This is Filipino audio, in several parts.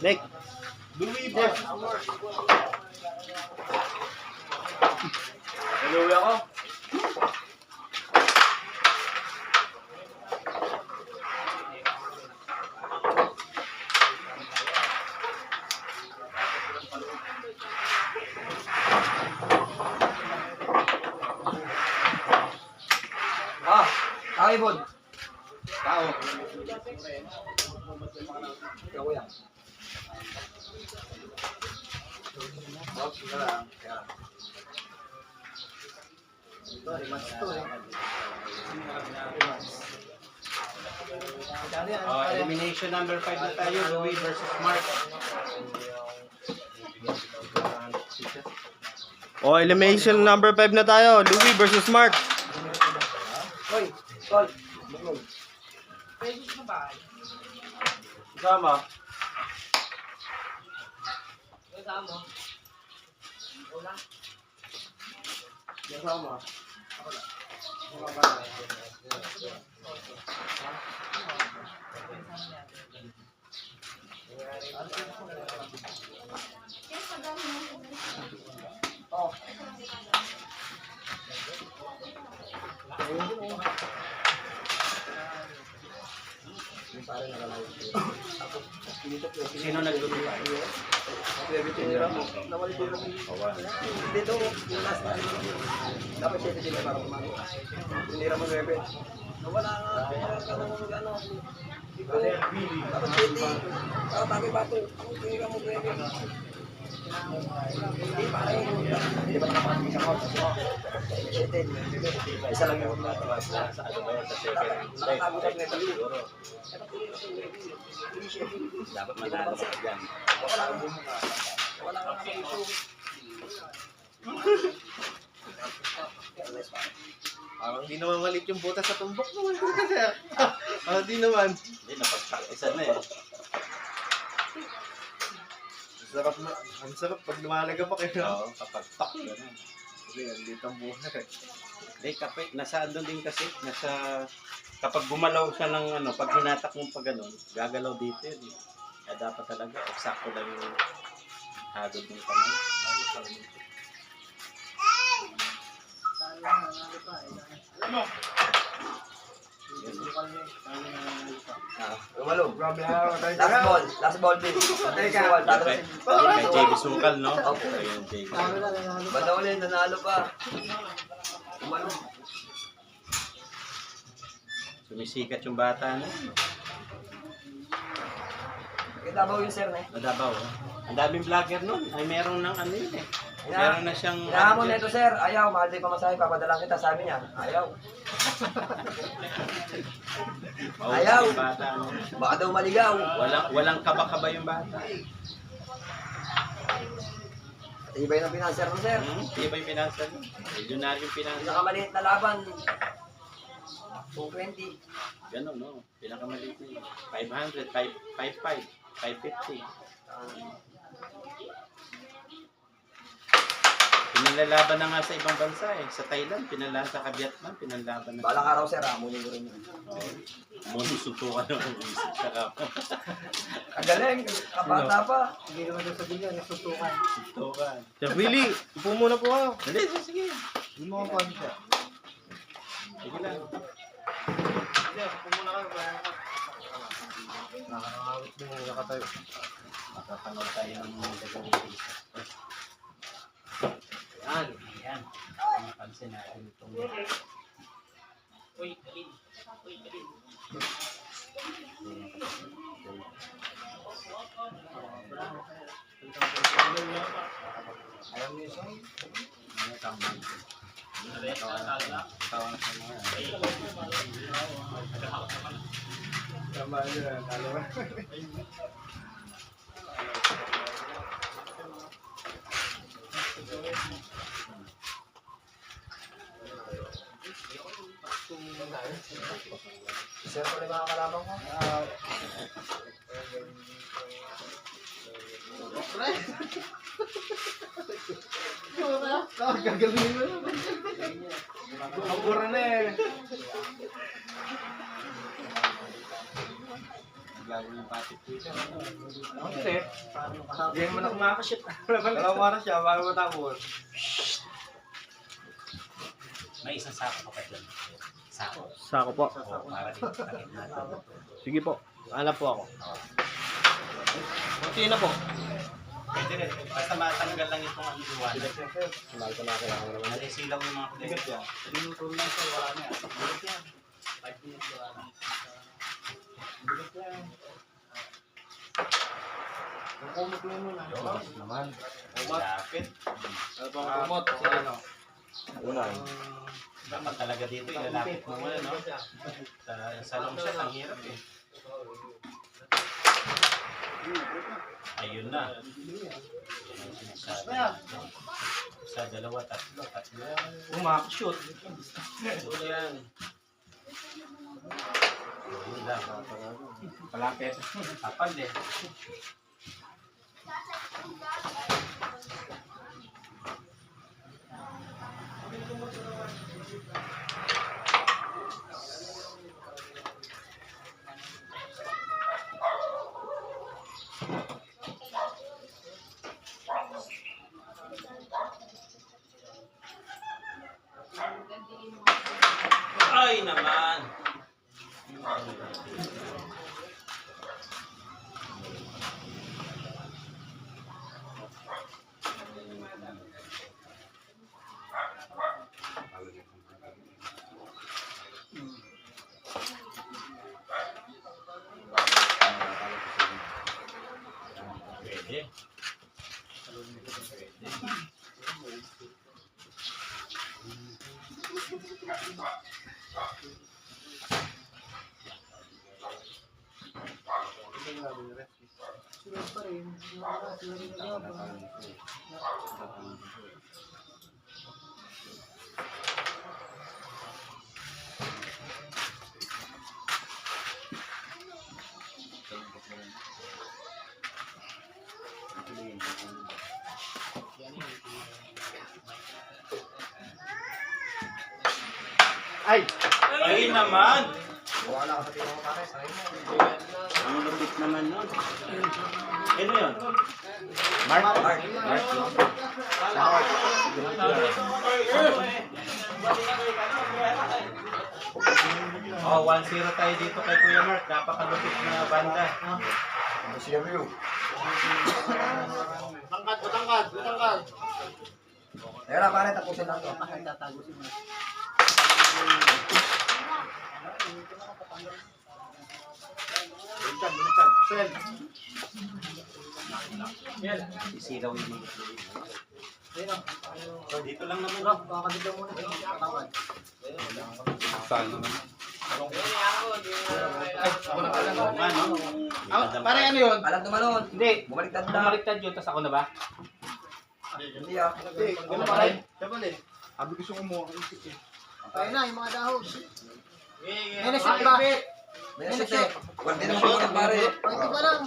Nick. Louis versus Mark. Louis ako. Tao ibon. Tao. Ikaw yan. Sige lang. Elimination number 5 na tayo. Louis versus Mark. Elimination number 5 na tayo. Louis versus Mark. Hoy, Tol. Kasama. Kasama. Sino nagtutulay? Dito, last na. Dapat siya dito para kumain. Tinira mo 9. Wala nga. Ano. Dapat siya dito. Para tabi bato. Tinira mo 9. Hindi pa rin. Hindi ba nakapagpapis ako? Isa lang yung natawas na sa ano ba yun? Sa 7. Nakatago sa 9 siguro. Dapat manalo ka dyan. Wala kang issue. Hindi naman malit yung butas sa tumbok naman. Hindi naman. Hindi, napagpaktisan na eh. Ang sarap pag lumalaga pa kayo. Oo, kapag pak gano'n. Kasi andito ang buhay. Hindi, nasa ano din kasi, kapag gumalaw siya ng ano, pag hinatak mo pa gano'n, gagalaw dito yun. Kaya dapat talaga, eksakto lang yung hagod ng kamay. Lumalo. Grabe Last ball, Bill. Kay JB Sukal, no? Opo. Ayun, JB. Banda ulit, nanalo pa. Lumalo. Sumisikat yung bata na. Kitabaw yung sir na eh. Madabaw. Ang daming vlogger nun. Ay meron ng ano yun eh. Meron na siyang... Hinahamon na ito sir. Ayaw, mahal din pamasahe. Papadalang kita, sabi niya. Ayaw. Ayaw. Yung bata, no? Baka daw maligaw. Walang kaba-kaba yung bata. Ibay ng pinanser mo sir. Di ba yung pinansan? Milyonaryo yung pinansan. Pinakamaliit na laban. 220. Ganon, no? Pinakamaliit na yun. 500, 555, 550. Pinalalaban na nga sa ibang bansa eh. Sa Thailand, pinalalaban sa Vietnam, pinalalaban na. Balang araw sir, amunin ko rin yun. Munusuntukan ng isip sa kapo. Kagaling, kabata pa. Hindi naman sa sabihin niya, nasutukan. Suntukan. Sir Willie, upo muna po ako. Hindi, sige. Hindi mo ako siya. Sige lang. Hindi, upo muna kayo. Nakakawit mo yung nakatayo. Makapanood tayo ng mga gagawin. Yan. Yan. Mapansin natin itong... Uy, kalin. Uy, kalin. Alam niyo siya? Ano tambay? Tawa na sa mga. Tama niyo, talo ba? Sir, kung may mga kalaban ko. Gagalingin mo na. Pagpura na eh. Lagi yung patit dito. Ano kasi? Hindi mo na kumakashoot. Dalawang oras siya bago matapos. May isang sako pa dyan. Sako. Sako po. O, para dito. Takip natin. Sige po. Hanap po ako. Kunti na po. Pwede rin. Basta matanggal lang itong ang iwanan. Mahal ko na kailangan naman. Nalisilaw yung mga kulit. yan. Pinutol lang siya. Wala na yan. Bigat yan. 5 minutes wala na. Bigat yan. Kumot mo muna. Naman. Kumot. Lapit. Ano pang kumot? Kasi ano? Unay. Dapat talaga dito. Ilalapit mo muna, no? Sa long shot, ang hirap eh. Ayun na. Yan ang sinasabi. Sa dalawa, tatlo. Kumakashoot. Ito yan. Ayun lang. Palapit. Kapal eh. Ay naman. Pwede. Ay! Ay naman. Wala ka sa tinong pare. Sakay mo. Ang lupit naman nun. Ano yun? Mark? Mark. Oh, 1-0 tayo dito kay Kuya Mark. Napakalupit na banda. CW. Utangkad. Ayun na pare, tapusin lang to. Baliktad. Sel. Isilaw yung mga. So, dito lang naman. Kakadito muna. Utangkad. Saan naman? Ay, ako na pala. Oo nga, no? Pare, ano yun? Alam tumalon. Hindi. Bumaliktad na. Bumaliktad yun, tapos ako na ba? Hindi ah. Hindi, ano pa rin? Siya pa rin. Abi gusto ko mo. Ayun na, yung mga dahon. May nasip eh. Wala din naman ako pare. Ito pa lang.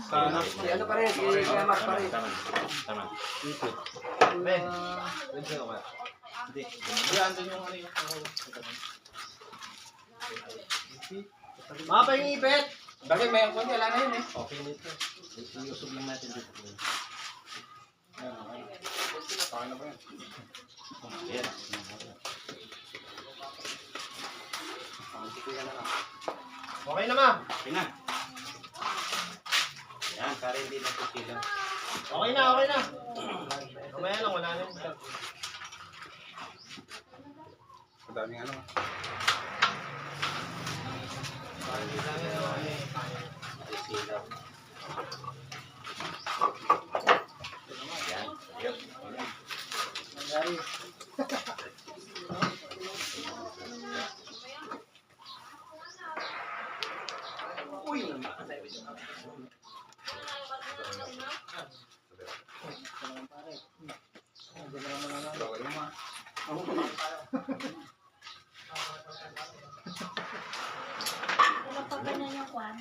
Sana. Si ano pare, si Kuya Max pare. Tama. Ben. Ben siya ka. Hindi. Hindi, andun yung ano yung... Mga pangipit! Bakit may ang konti? Wala na yun eh. Okay nito. Iusog lang natin dito. Okay na ba yan? Ayan. Okay na ma'am. Okay na. Yan, para hindi na pusilang. Okay na. Mamaya lang, wala na yung... Madaming ano. Pusilang. Yan. Yep. Uy, naman. Wala pa ganyan yung kwan.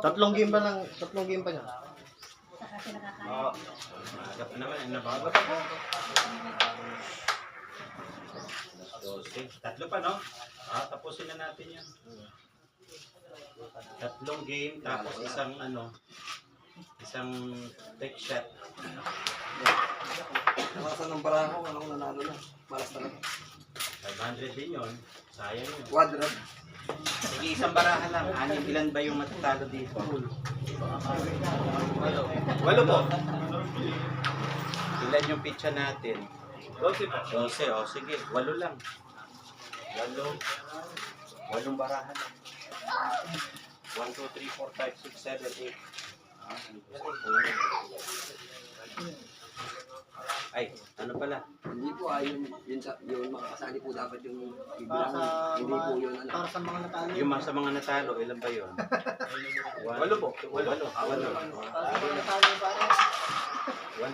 Tatlong game pa niya. Saka sila kakain. Oo. Magap naman. Ano ba? 12. Tatlo pa, no? Tapusin na natin yan. Tatlong game, tapos isang take shot. Nakasan ng baraha ko, anong nanalo na. Malas talaga. 500 din yun. Sayang yun. Quadrat. Sige, isang baraha lang. Ilan ba yung matatalo dito? 8 po. Ilan yung pitcha natin? 12 po. 12, o sige, 8 lang. 8 baraha lang. 1, 2, 3, 4, 5, 6, 7, 8. Ay, ano pala? Hindi po, yun makakasali po dapat yung bibilang. Hindi po yun, ano. Para sa mga natalo. Yung sa mga natalo, ilan ba yun? 8 po. 8. Para sa mga natalo pare. 8.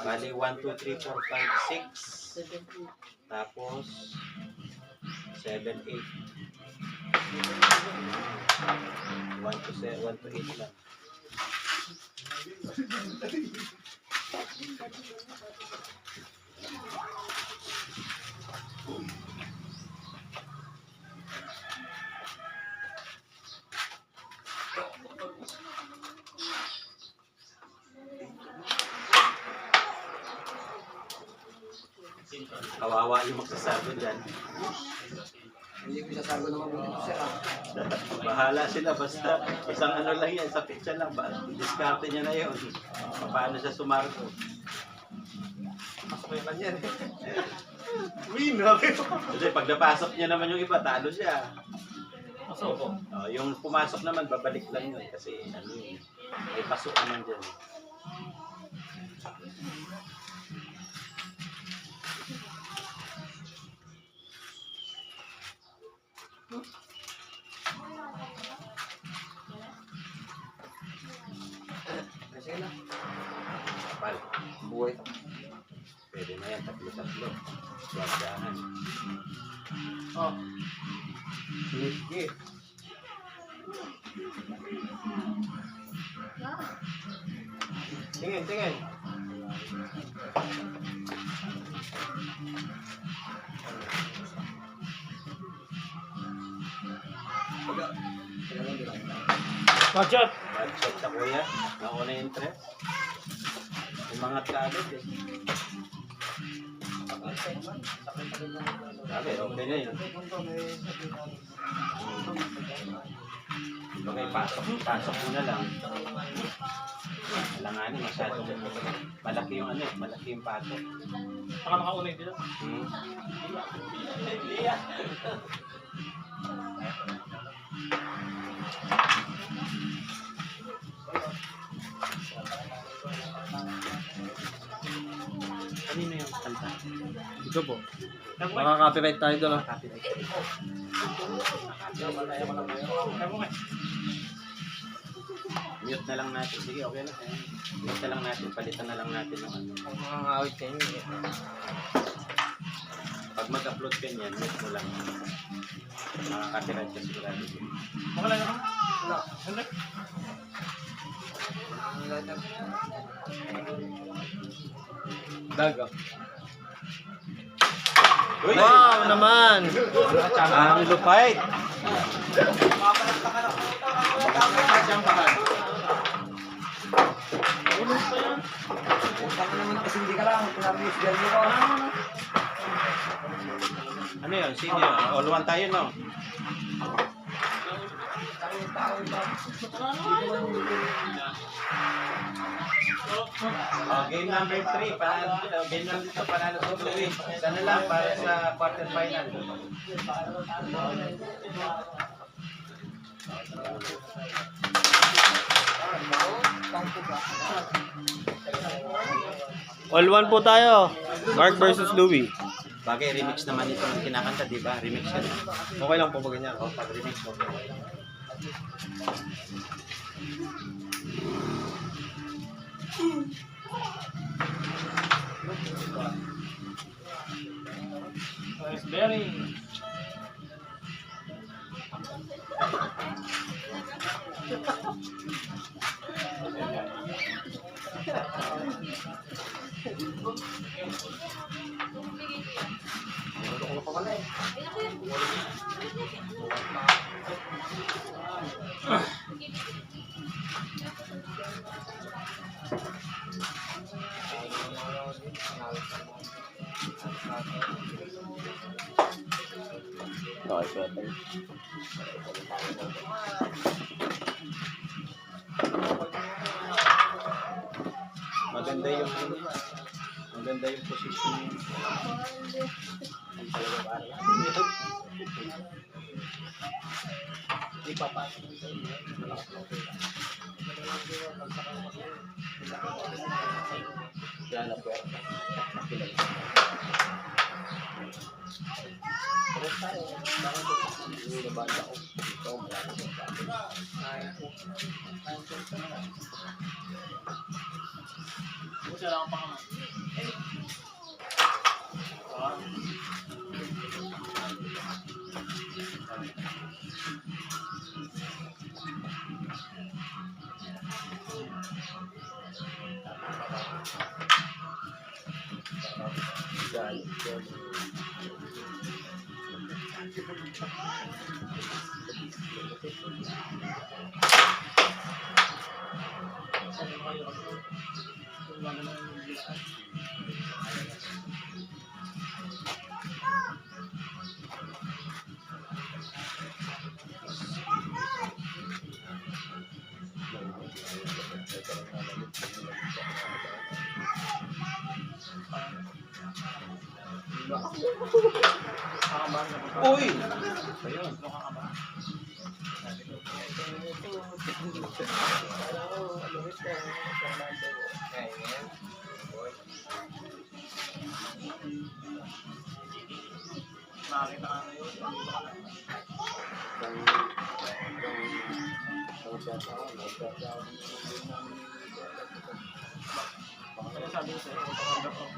Bali, 1, 2, 3, 4, 5, 6. Tapos, 7, 8. 1 to 8 lang. Kawawa yung magsasabi dyan. Hindi ko sasago naman po dito, sir. Bahala sila, basta isang ano lang yan, sa pizza lang. Diskarte niya na yun. Paano siya sumarko? Pasok yung kanya. Win! Okay po. Kasi pag napasok niya naman yung iba, talo siya. Pasok po. Yung pumasok naman, babalik lang yun. Kasi ano yun, may pasok naman dyan. Kasi na, Kapal. buhay. Pwede na yan, tatlo-tatlo. Wagdahan. Oh. Sige. Tingin. Budget. Budget sa kuya. Nauna yung interest. Umangat ka agad eh. Sabi, okay na yun. Okay, pasok mo na lang. Alanganin, masyado. Malaki yung malaki yung pasok. Saka nakaunay dito. Kanino yung kanta? Ito po. Makaka-copyright tayo doon. Mute na lang natin. Sige, okay na. Mute na lang natin. Palitan na lang natin yung ano. Ang mga ngawit kayo. Pag mag-upload ka niyan, mute mo lang. Makaka-copyright ka sigurado. Wala na. Wala. Daga. Uy! Wow naman! Ang lupait! Utang naman kasi hindi ka lang. Pinaramiss dyan mo ko. Ano yun? Sino yun? All-one tayo, no? Game number 3. Game number dito, panalo sa Louis. Isa na lang para sa quarter final. All one po tayo. Mark versus Louie. Bagay, remix naman ito ng kinakanta, di ba? Remix ka na. Okay lang po pag ganyan. O, pag remix mo. Nice bearing. Okay, pwede. Maganda yung maganda yung position niya. Ang talaga parang. Di pa pa. Malakas na okay. Yan na pwede. Pero tayo, bakit yung nabanda ko? Ito, malaki sa akin. Buti lang ang pangalan. Uy! Ayun. Nakakita ka na yun. Kaya sabi ko sa'yo, pakanggap ang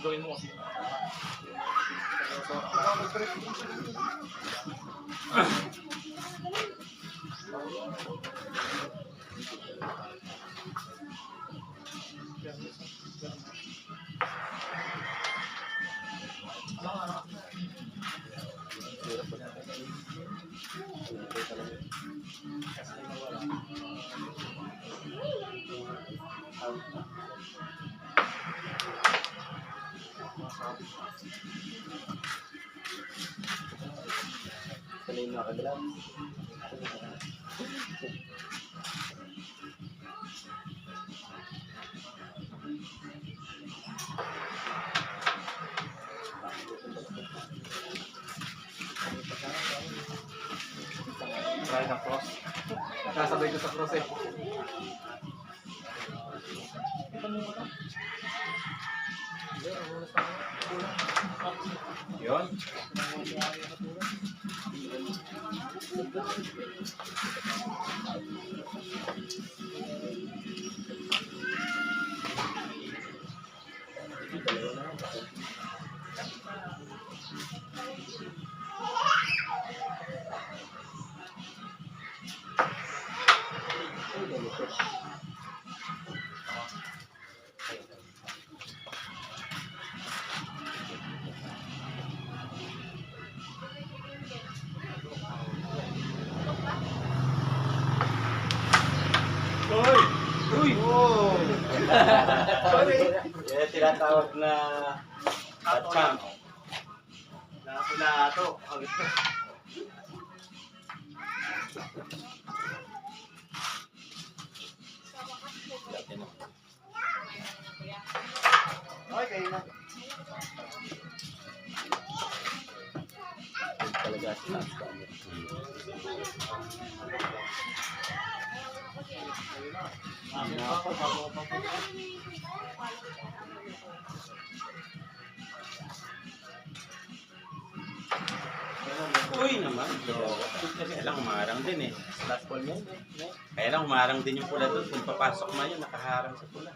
gawin mo kasi. Sanay na kagalan. Try ng cross. Nasabay ko sa cross eh. Yun. Uy! Uy! Oh! Yan tinatawag na batchang. Nato. Okay na. Talaga sa taas ko. Uy naman. Kaya lang umarang din eh. Last call yan. Kaya lang umarang din yung pula doon. Kung papasok na yun, nakaharang sa pula.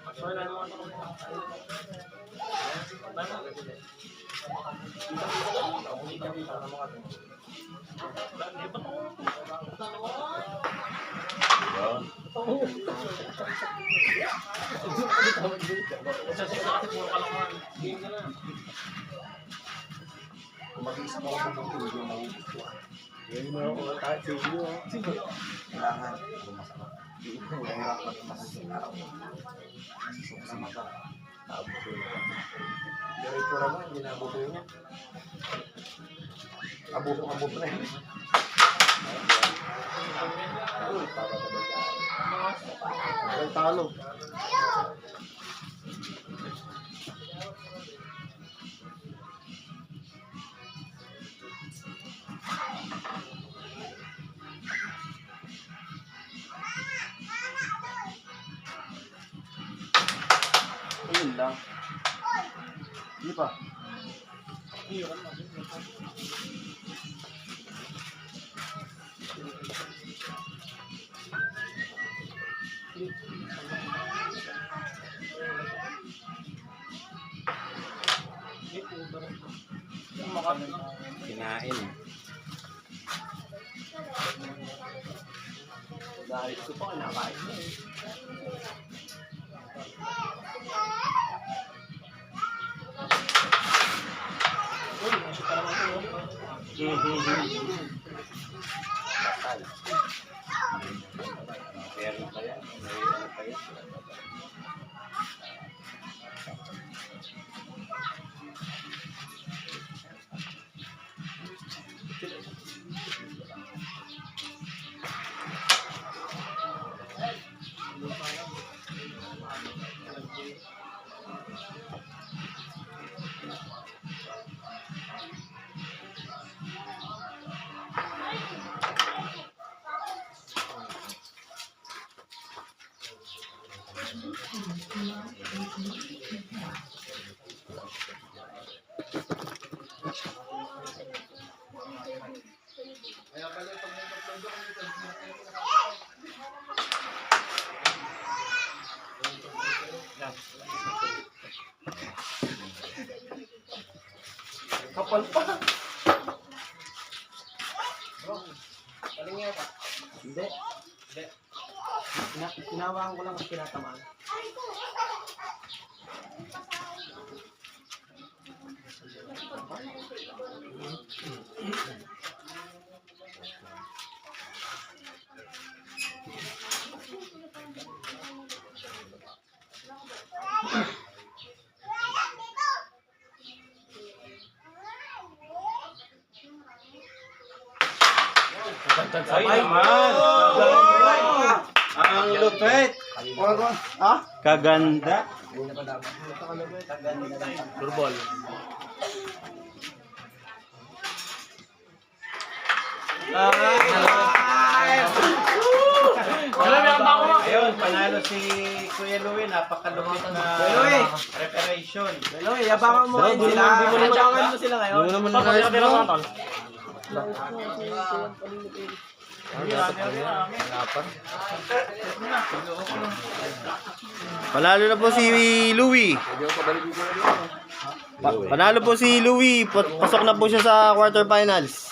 Yun. Kumag-isip ako kung hindi mo magugustuhan. Yan yung mga kahit sa inyo. Kailangan. Masarap. Mahirap magpasok araw. Sa mata. Abutin niya. Pero itsura mo, hindi na abutin niya. Abubong na yun. Uy, para talaga. Ang talo. Ayun lang. Hindi pa. Kinain. Dahil ito pa, kinakain mo eh. Patay. Meron pa yan. May ano pa yan. Kapal pa. Palinga pa. Hindi. Sinawakan ko lang at tinatamaan. Ay, naman! Ang lupit! Ha? Kaganda! Hindi na pa dapat. Turbol. Ayun, panalo si Kuya Louie. Napakalupit na Louie! preparation. Hello, yabangan mo ngayon sila. Yabangan mo sila ngayon. Hindi mo naman na Panalo na po si Louie. Panalo po si Louie. Pasok na po siya sa quarterfinals.